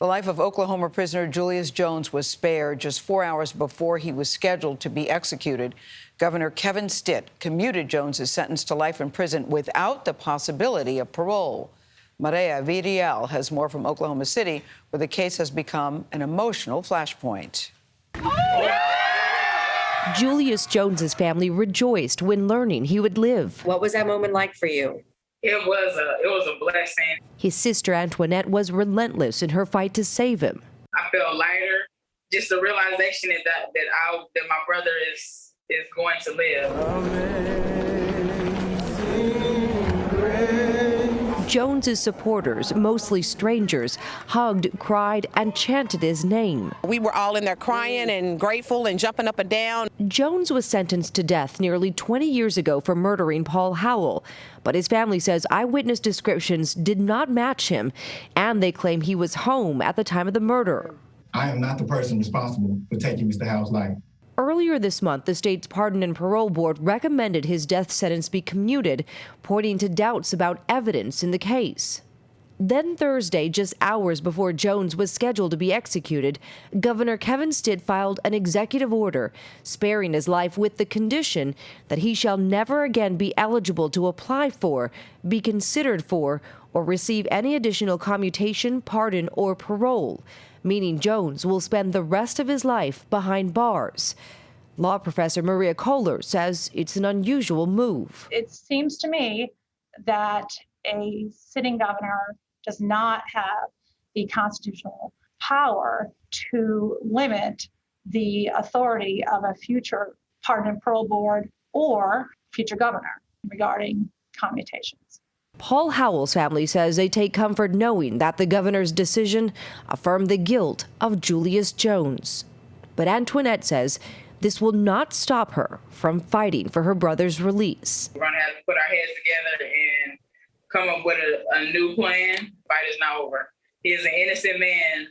The life of Oklahoma prisoner Julius Jones was spared just 4 hours before he was scheduled to be executed. Governor Kevin Stitt commuted Jones's sentence to life in prison without the possibility of parole. Maria Vidiel has more from Oklahoma City, where the case has become an emotional flashpoint. Julius Jones's family rejoiced when learning he would live. What was that moment like for you? It was a blessing. His sister Antoinette was relentless in her fight to save him. I felt lighter. Just the realization that my brother is going to live. Jones's supporters, mostly strangers, hugged, cried, and chanted his name. We were all in there crying and grateful and jumping up and down. Jones was sentenced to death nearly 20 years ago for murdering Paul Howell, but his family says eyewitness descriptions did not match him, and they claim he was home at the time of the murder. I am not the person responsible for taking Mr. Howell's life. Earlier this month, the state's Pardon and Parole Board recommended his death sentence be commuted, pointing to doubts about evidence in the case. Then Thursday, just hours before Jones was scheduled to be executed, Governor Kevin Stitt filed an executive order sparing his life with the condition that he shall never again be eligible to apply for, be considered for, or receive any additional commutation, pardon, or parole, meaning Jones will spend the rest of his life behind bars. Law professor Maria Kohler says it's an unusual move. It seems to me that a sitting governor does not have the constitutional power to limit the authority of a future pardon and parole board or future governor regarding commutations. Paul Howell's family says they take comfort knowing that the governor's decision affirmed the guilt of Julius Jones. But Antoinette says this will not stop her from fighting for her brother's release. We're going to have to put our heads together and come up with a new plan. The fight is not over. He is an innocent man.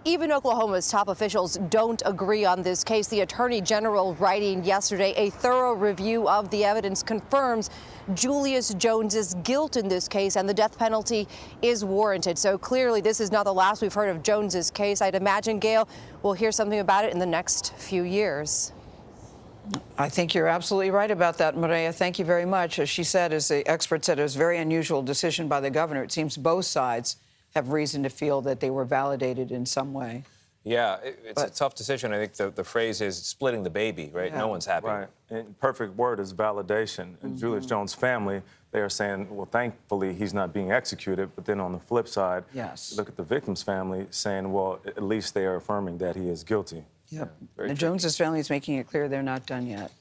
Even Oklahoma's top officials don't agree on this case. The Attorney General writing yesterday, a thorough review of the evidence confirms Julius Jones's guilt in this case, and the death penalty is warranted. So clearly this is not the last we've heard of Jones's case. I'd imagine, Gayle, we'll hear something about it in the next few years. I think you're absolutely right about that, Maria. Thank you very much. As she said, as the expert said, it was a very unusual decision by the governor. It seems both sides have reason to feel that they were validated in some way. Yeah, it's a tough decision. I think the phrase is splitting the baby, right? Yeah. No one's happy. Right. And perfect word is validation. And Julius Jones' family, they are saying, well, thankfully, he's not being executed. But then on the flip side, look at the victim's family saying, well, at least they are affirming that he is guilty. Yep. And Jones's family is making it clear they're not done yet.